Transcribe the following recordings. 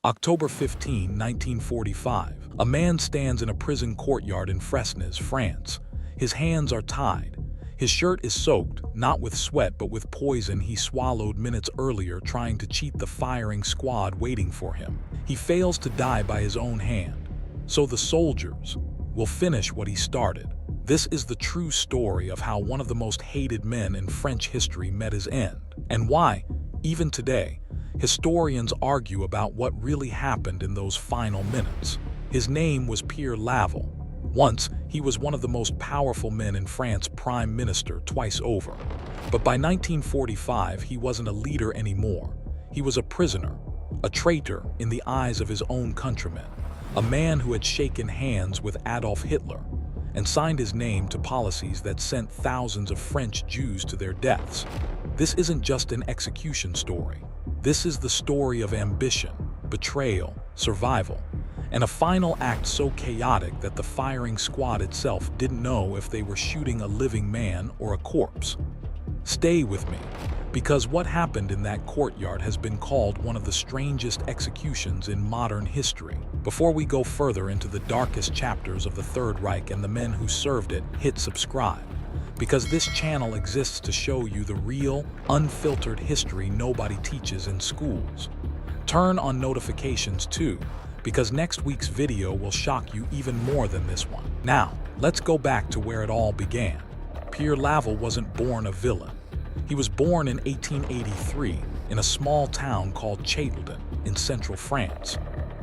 October 15, 1945. A man stands in a prison courtyard in Fresnes, France. His hands are tied. His shirt is soaked, not with sweat but with poison he swallowed minutes earlier trying to cheat the firing squad waiting for him. He fails to die by his own hand. So the soldiers will finish what he started. This is the true story of how one of the most hated men in French history met his end, and why, even today, historians argue about what really happened in those final minutes. His name was Pierre Laval. Once, he was one of the most powerful men in France, prime minister twice over. But by 1945, he wasn't a leader anymore. He was a prisoner, a traitor in the eyes of his own countrymen, a man who had shaken hands with Adolf Hitler and signed his name to policies that sent thousands of French Jews to their deaths. This isn't just an execution story. This is the story of ambition, betrayal, survival, and a final act so chaotic that the firing squad itself didn't know if they were shooting a living man or a corpse. Stay with me, because what happened in that courtyard has been called one of the strangest executions in modern history. Before we go further into the darkest chapters of the Third Reich and the men who served it, hit subscribe, because this channel exists to show you the real, unfiltered history nobody teaches in schools. Turn on notifications too, because next week's video will shock you even more than this one. Now, let's go back to where it all began. Pierre Laval wasn't born a villain. He was born in 1883 in a small town called Châteaudun in central France.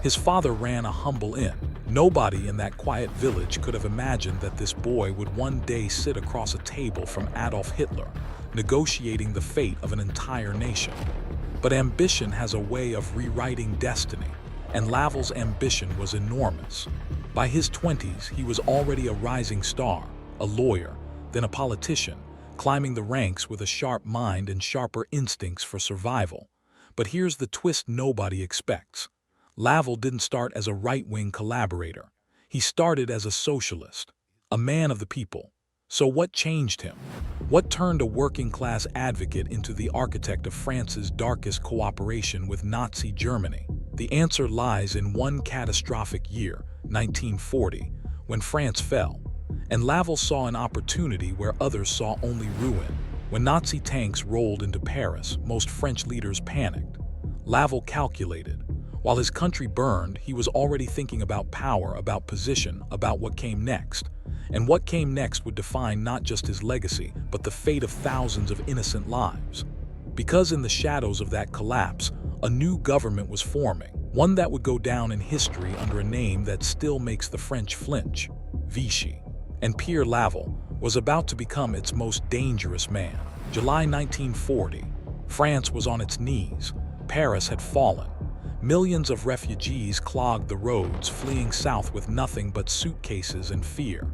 His father ran a humble inn. Nobody in that quiet village could have imagined that this boy would one day sit across a table from Adolf Hitler, negotiating the fate of an entire nation. But ambition has a way of rewriting destiny, and Laval's ambition was enormous. By his 20s, he was already a rising star, a lawyer, then a politician, climbing the ranks with a sharp mind and sharper instincts for survival. But here's the twist nobody expects. Laval didn't start as a right-wing collaborator. He started as a socialist, a man of the people. So what changed him? What turned a working-class advocate into the architect of France's darkest cooperation with Nazi Germany? The answer lies in one catastrophic year, 1940, when France fell. And Laval saw an opportunity where others saw only ruin. When Nazi tanks rolled into Paris, most French leaders panicked. Laval calculated. While his country burned, he was already thinking about power, about position, about what came next. And what came next would define not just his legacy, but the fate of thousands of innocent lives. Because in the shadows of that collapse, a new government was forming, one that would go down in history under a name that still makes the French flinch: Vichy. And Pierre Laval was about to become its most dangerous man. July 1940, France was on its knees. Paris had fallen. Millions of refugees clogged the roads, fleeing south with nothing but suitcases and fear.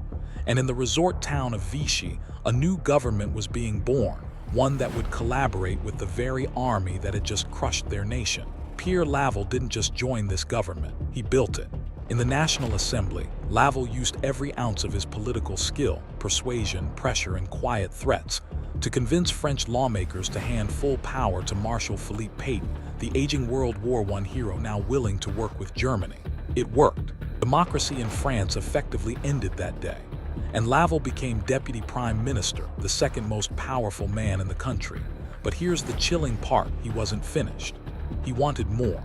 And in the resort town of Vichy, a new government was being born, one that would collaborate with the very army that had just crushed their nation. Pierre Laval didn't just join this government, he built it. In the National Assembly, Laval used every ounce of his political skill, persuasion, pressure, and quiet threats to convince French lawmakers to hand full power to Marshal Philippe Pétain, the aging World War I hero now willing to work with Germany. It worked. Democracy in France effectively ended that day, and Laval became deputy prime minister, the second most powerful man in the country. But here's the chilling part: he wasn't finished. He wanted more,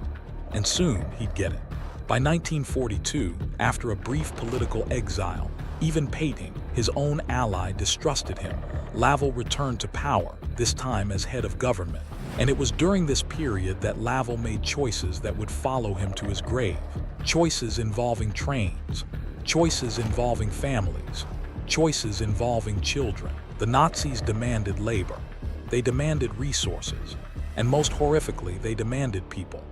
and soon he'd get it. By 1942, after a brief political exile, even Pétain, his own ally, distrusted him. Laval returned to power, this time as head of government. And it was during this period that Laval made choices that would follow him to his grave. Choices involving trains, choices involving families, choices involving children. The Nazis demanded labor. They demanded resources. And most horrifically, they demanded people.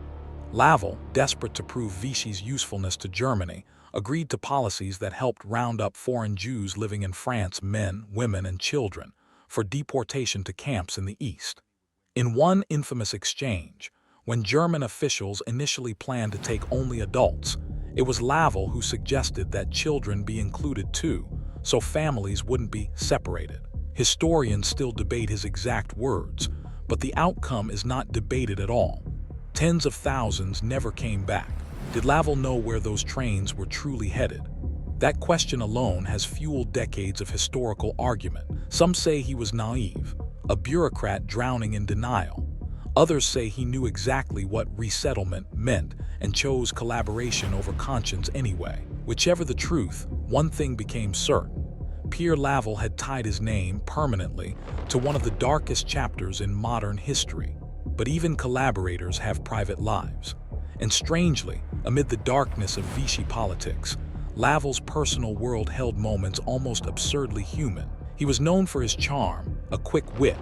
Laval, desperate to prove Vichy's usefulness to Germany, agreed to policies that helped round up foreign Jews living in France, men, women, and children, for deportation to camps in the East. In one infamous exchange, when German officials initially planned to take only adults, it was Laval who suggested that children be included too, so families wouldn't be separated. Historians still debate his exact words, but the outcome is not debated at all. Tens of thousands never came back. Did Laval know where those trains were truly headed? That question alone has fueled decades of historical argument. Some say he was naive, a bureaucrat drowning in denial. Others say he knew exactly what resettlement meant and chose collaboration over conscience anyway. Whichever the truth, one thing became certain. Pierre Laval had tied his name permanently to one of the darkest chapters in modern history. But even collaborators have private lives. And strangely, amid the darkness of Vichy politics, Laval's personal world held moments almost absurdly human. He was known for his charm, a quick wit,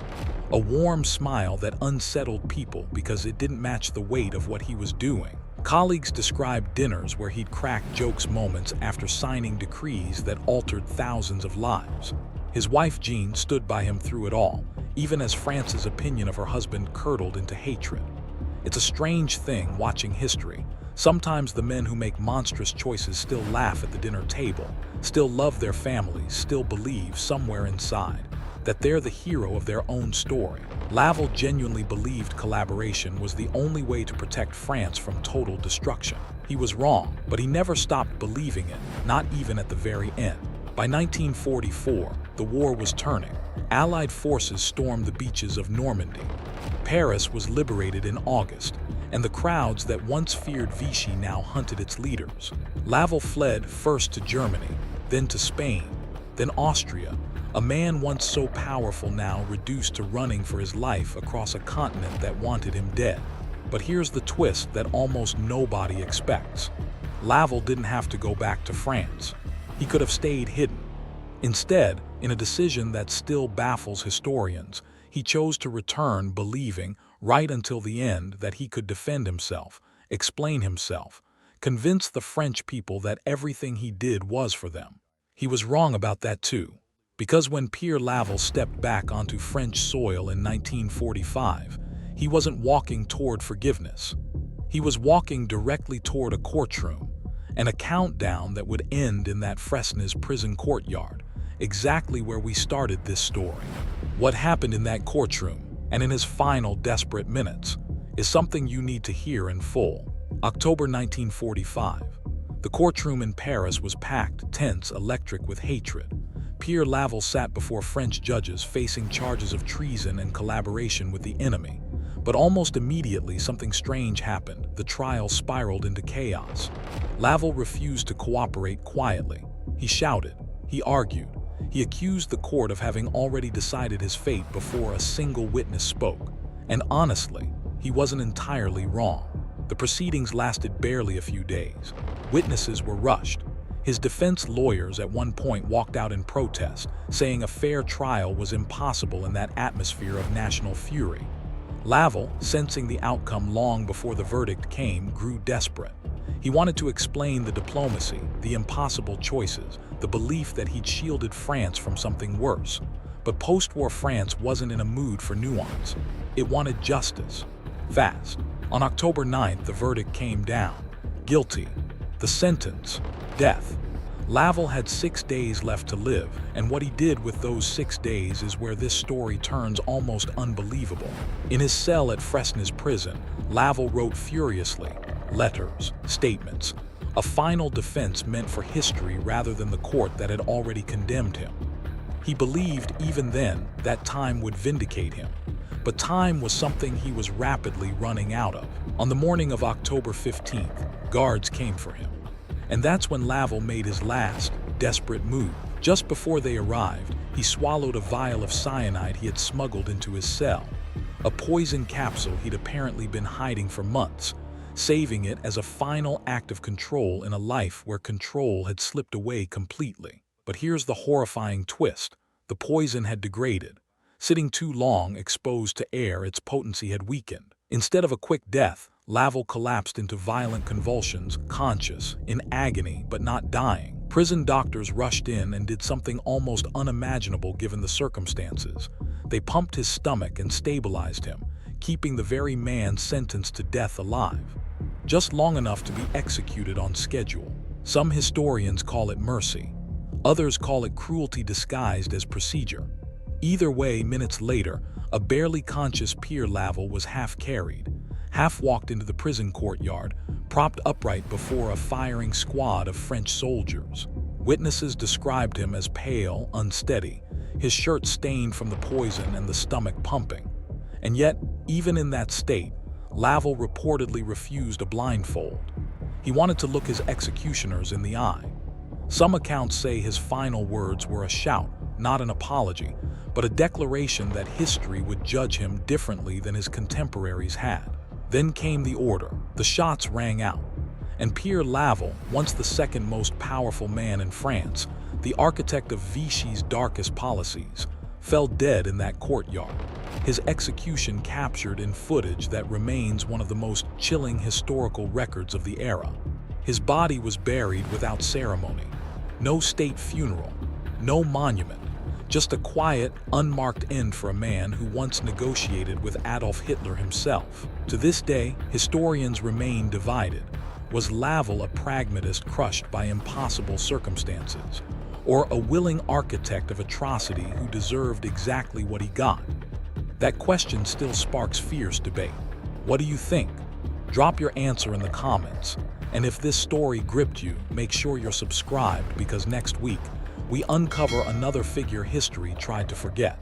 a warm smile that unsettled people because it didn't match the weight of what he was doing. Colleagues described dinners where he'd crack jokes moments after signing decrees that altered thousands of lives. His wife Jean stood by him through it all, even as France's opinion of her husband curdled into hatred. It's a strange thing watching history. Sometimes the men who make monstrous choices still laugh at the dinner table, still love their families, still believe somewhere inside that they're the hero of their own story. Laval genuinely believed collaboration was the only way to protect France from total destruction. He was wrong, but he never stopped believing it, not even at the very end. By 1944, the war was turning. Allied forces stormed the beaches of Normandy. Paris was liberated in August, and the crowds that once feared Vichy now hunted its leaders. Laval fled first to Germany, then to Spain, then Austria, a man once so powerful now reduced to running for his life across a continent that wanted him dead. But here's the twist that almost nobody expects. Laval didn't have to go back to France. He could have stayed hidden. Instead, in a decision that still baffles historians, he chose to return believing, right until the end, that he could defend himself, explain himself, convince the French people that everything he did was for them. He was wrong about that too, because when Pierre Laval stepped back onto French soil in 1945, he wasn't walking toward forgiveness. He was walking directly toward a courtroom, and a countdown that would end in that Fresnes prison courtyard, exactly where we started this story. What happened in that courtroom, and in his final desperate minutes, is something you need to hear in full. October 1945. The courtroom in Paris was packed, tense, electric with hatred. Pierre Laval sat before French judges facing charges of treason and collaboration with the enemy. But almost immediately, something strange happened. The trial spiraled into chaos. Laval refused to cooperate quietly. He shouted. He argued. He accused the court of having already decided his fate before a single witness spoke. And honestly, he wasn't entirely wrong. The proceedings lasted barely a few days. Witnesses were rushed. His defense lawyers at one point walked out in protest, saying a fair trial was impossible in that atmosphere of national fury. Laval, sensing the outcome long before the verdict came, grew desperate. He wanted to explain the diplomacy, the impossible choices, the belief that he'd shielded France from something worse. But post-war France wasn't in a mood for nuance. It wanted justice. Fast. On October 9th, the verdict came down. Guilty. The sentence, death. Laval had 6 days left to live, and what he did with those 6 days is where this story turns almost unbelievable. In his cell at Fresnes prison, Laval wrote furiously, letters, statements, a final defense meant for history rather than the court that had already condemned him. He believed even then that time would vindicate him, but time was something he was rapidly running out of. On the morning of October 15th, guards came for him. And that's when Laval made his last, desperate move. Just before they arrived, he swallowed a vial of cyanide he had smuggled into his cell, a poison capsule he'd apparently been hiding for months, saving it as a final act of control in a life where control had slipped away completely. But here's the horrifying twist. The poison had degraded. Sitting too long exposed to air, its potency had weakened. Instead of a quick death, Laval collapsed into violent convulsions, conscious, in agony, but not dying. Prison doctors rushed in and did something almost unimaginable given the circumstances. They pumped his stomach and stabilized him, keeping the very man sentenced to death alive, just long enough to be executed on schedule. Some historians call it mercy. Others call it cruelty disguised as procedure. Either way, minutes later, a barely conscious Pierre Laval was half carried, half walked into the prison courtyard, propped upright before a firing squad of French soldiers. Witnesses described him as pale, unsteady, his shirt stained from the poison and the stomach pumping. And yet, even in that state, Laval reportedly refused a blindfold. He wanted to look his executioners in the eye. Some accounts say his final words were a shout, not an apology, but a declaration that history would judge him differently than his contemporaries had. Then came the order. The shots rang out. And Pierre Laval, once the second most powerful man in France, the architect of Vichy's darkest policies, fell dead in that courtyard. His execution captured in footage that remains one of the most chilling historical records of the era. His body was buried without ceremony. No state funeral, no monument, just a quiet, unmarked end for a man who once negotiated with Adolf Hitler himself. To this day, historians remain divided. Was Laval a pragmatist crushed by impossible circumstances, or a willing architect of atrocity who deserved exactly what he got? That question still sparks fierce debate. What do you think? Drop your answer in the comments. And if this story gripped you, make sure you're subscribed, because next week, we uncover another figure history tried to forget.